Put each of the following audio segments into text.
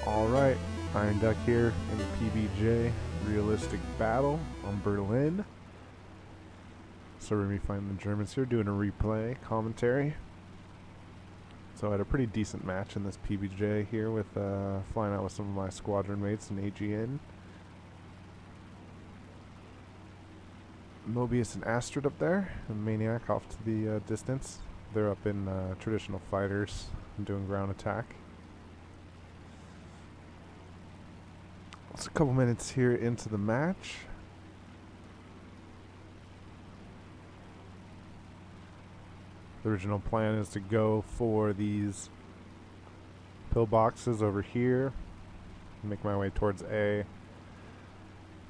Alright, Iron Duck here in the PGJ realistic battle on Berlin. Sorry me finding the Germans here doing a replay commentary. So I had a pretty decent match in this PBJ here with flying out with some of my squadron mates in AGN. Mobius and Astrid up there, and Maniac off to the distance. They're up in traditional fighters and doing ground attack. It's a couple minutes here into the match. The original plan is to go for these pillboxes over here, make my way towards A,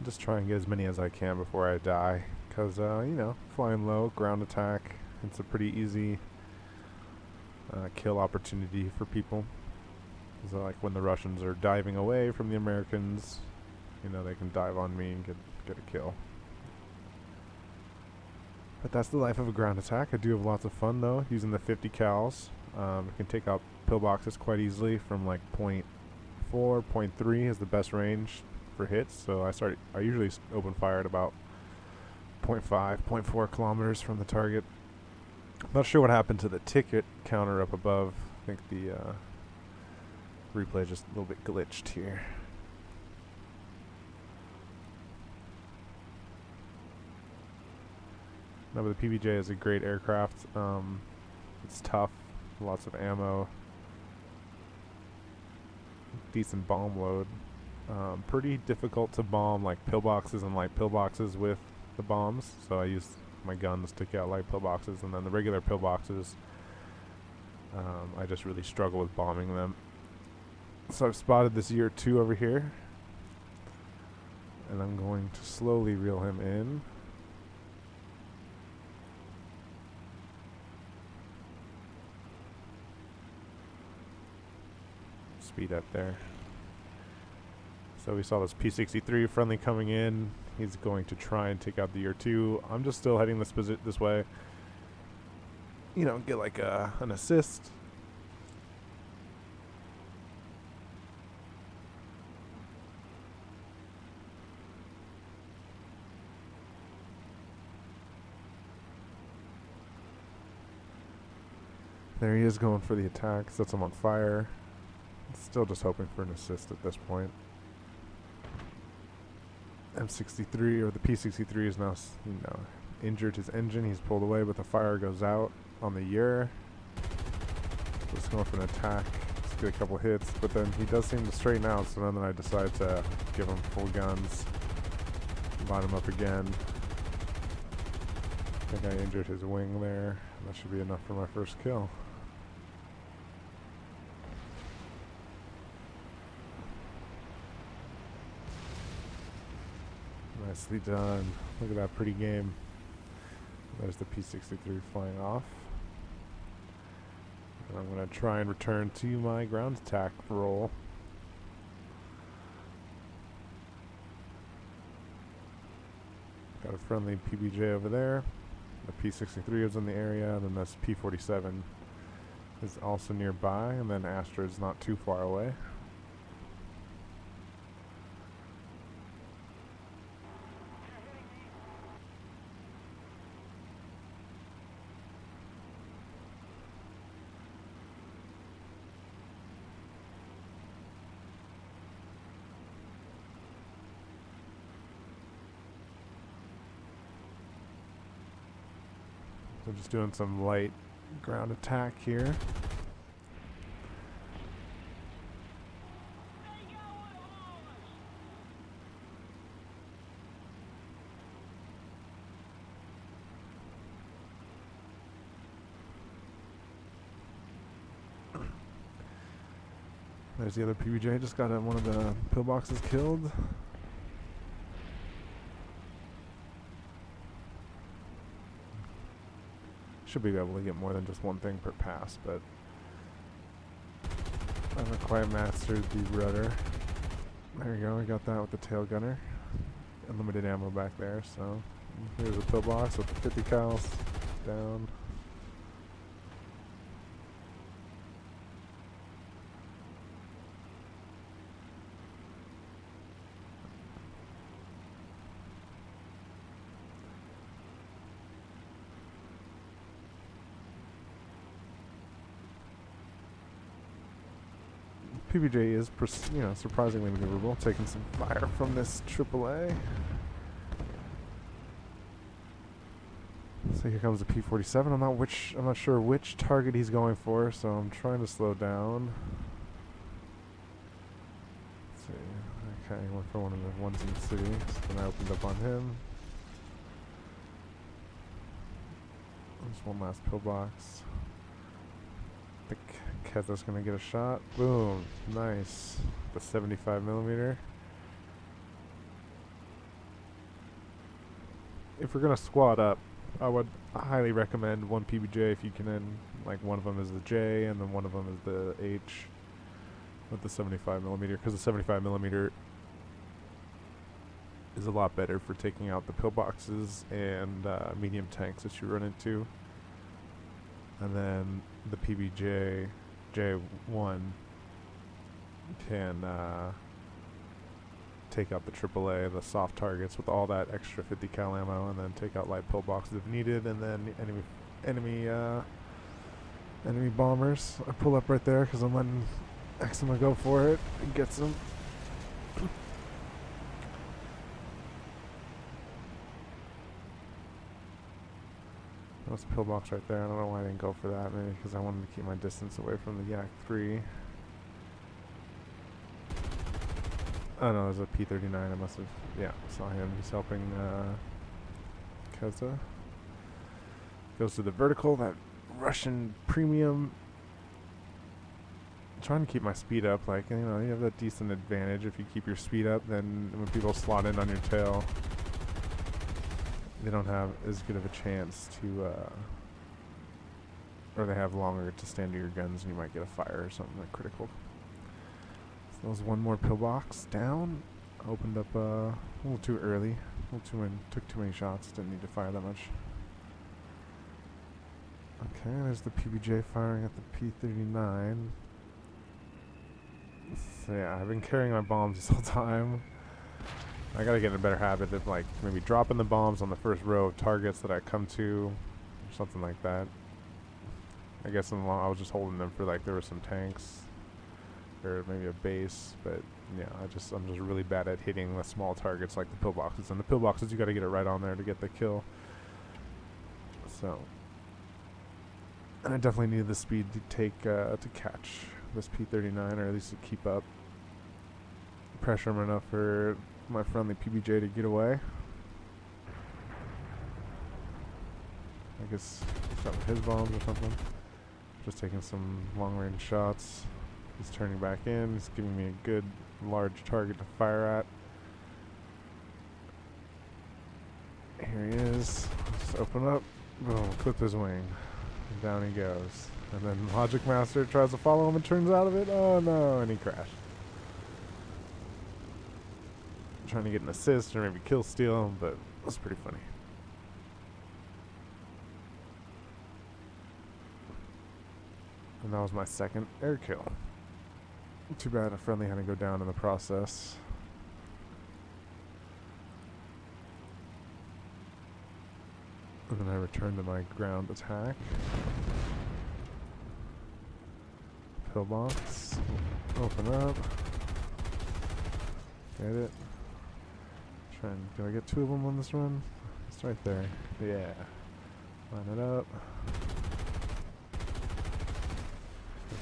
just try and get as many as I can before I die, because you know, flying low, ground attack, it's a pretty easy kill opportunity for people. So like when the Russians are diving away from the Americans, you know, they can dive on me and get a kill. But that's the life of a ground attack. I do have lots of fun though, using the 50 cals. I can take out pillboxes quite easily from like 0.4, 0.3 is the best range for hits. So I usually open fire at about 0.5, 0.4 kilometers from the target. Not sure what happened to the ticket counter up above. I think the replay just a little bit glitched here. No, but the PBJ is a great aircraft. It's tough, lots of ammo, decent bomb load. Pretty difficult to bomb like pillboxes and light pillboxes with the bombs. So I use my guns to take out light pillboxes, and then the regular pillboxes, I just really struggle with bombing them. So I've spotted this year 2 over here, and I'm going to slowly reel him in. Speed up there. So we saw this P-63 friendly coming in. He's going to try and take out the year 2. I'm just still heading this way. You know, get like an assist. There he is going for the attack. Sets him on fire. Still just hoping for an assist at this point. M63 or the P63 is now, you know, injured his engine. He's pulled away, but the fire goes out on the Ur. Just going for an attack. Let's get a couple hits, but then he does seem to straighten out. So then I decide to give him full guns, line him up again. I think I injured his wing there. That should be enough for my first kill. Nicely done. Look at that pretty game. There's the P-63 flying off. And I'm going to try and return to my ground attack role. Got a friendly PBJ over there. The P-63 is in the area, and then this P-47 is also nearby, and then Astra is not too far away. So just doing some light ground attack here. There's the other PBJ, just got one of the pillboxes killed. Should be able to get more than just one thing per pass, but I haven't quite mastered the rudder. There we go, I got that with the tail gunner. Unlimited ammo back there, so here's a pillbox with the 50 cals down. PBJ is, surprisingly maneuverable, taking some fire from this AAA. So here comes the P-47. I'm not sure which target he's going for, so I'm trying to slow down. Let's see. Okay, he went for one of the ones in the city, so then I opened up on him. Just one last pillbox. I think Keza's gonna get a shot. Boom, nice. The 75mm. If we're gonna squad up, I would highly recommend one PBJ if you can. Like one of them is the J, and then one of them is the H with the 75mm, because the 75mm is a lot better for taking out the pillboxes and medium tanks that you run into. And then the PBJ J1 can take out the AAA, the soft targets with all that extra 50 cal ammo, and then take out light pillboxes if needed, and then enemy bombers. I pull up right there because I'm letting Exima go for it and get some. That's a pillbox right there. I don't know why I didn't go for that. Maybe because I wanted to keep my distance away from the Yak 3. Oh no, there's a P-39. I must have, saw him. He's helping Keza. Goes to the vertical, that Russian premium. I'm trying to keep my speed up. Like, you have a decent advantage if you keep your speed up. Then when people slot in on your tail, they don't have as good of a chance to, or they have longer to stand to your guns, and you might get a fire or something like critical. So that was one more pillbox down. Opened up a little too early. Took too many shots. Didn't need to fire that much. Okay, there's the PBJ firing at the P-39. So yeah, I've been carrying my bombs this whole time. I gotta get in a better habit of like maybe dropping the bombs on the first row of targets that I come to, or something like that. I guess I was just holding them for like there were some tanks, or maybe a base, but yeah, I'm just really bad at hitting the small targets like the pillboxes. And the pillboxes, you gotta get it right on there to get the kill. So, and I definitely needed the speed to catch this P-39, or at least to keep up pressure enough for my friendly PBJ to get away. I guess shot with his bombs or something. Just taking some long-range shots. He's turning back in. He's giving me a good large target to fire at. Here he is. Just open up. Boom. Clip his wing. And down he goes. And then Logic Master tries to follow him and turns out of it. Oh no, and he crashed. Trying to get an assist or maybe kill steal him, but it was pretty funny. And that was my second air kill. Too bad a friendly had to go down in the process. And then I returned to my ground attack. Pillbox. Open up. Get it. Can I get two of them on this run? It's right there. Yeah. Line it up.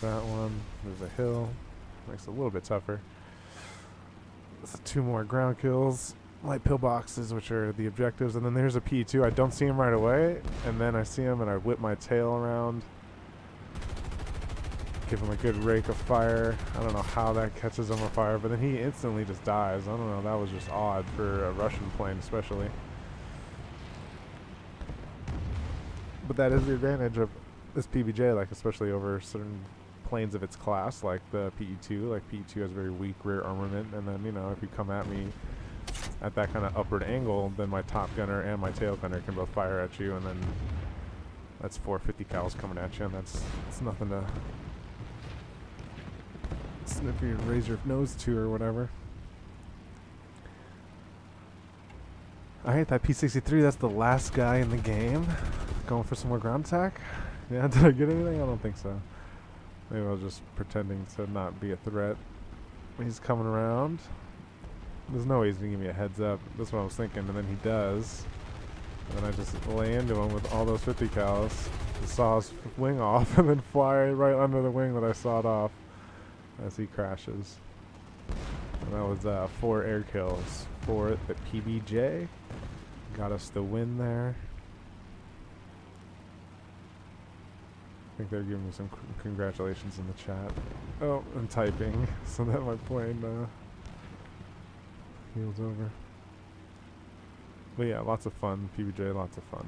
That one. There's a hill. Makes it a little bit tougher. So 2 more ground kills. Light pillboxes, which are the objectives. And then there's a P2. I don't see him right away. And then I see him and I whip my tail around. Give him a good rake of fire. I don't know how that catches him on fire, but then he instantly just dies. I don't know, that was just odd for a Russian plane especially. But that is the advantage of this PBJ, like especially over certain planes of its class, like the PE2. Like PE2 has very weak rear armament, and then, if you come at me at that kind of upward angle, then my top gunner and my tail gunner can both fire at you, and then that's 450 cals coming at you, and it's nothing to sniff your raise your nose to or whatever. I hate that P-63. That's the last guy in the game. Going for some more ground attack. Yeah, did I get anything? I don't think so. Maybe I was just pretending to not be a threat. He's coming around. There's no way he's gonna give me a heads up. That's what I was thinking, and then he does. And then I just lay into him with all those 50 cals. Saw his wing off and then fly right under the wing that I sawed off as he crashes. And that was 4 air kills for the PGJ. Got us the win there. I think they're giving me some congratulations in the chat. Oh, I'm typing so that my plane heals over. But yeah, lots of fun. PGJ, lots of fun.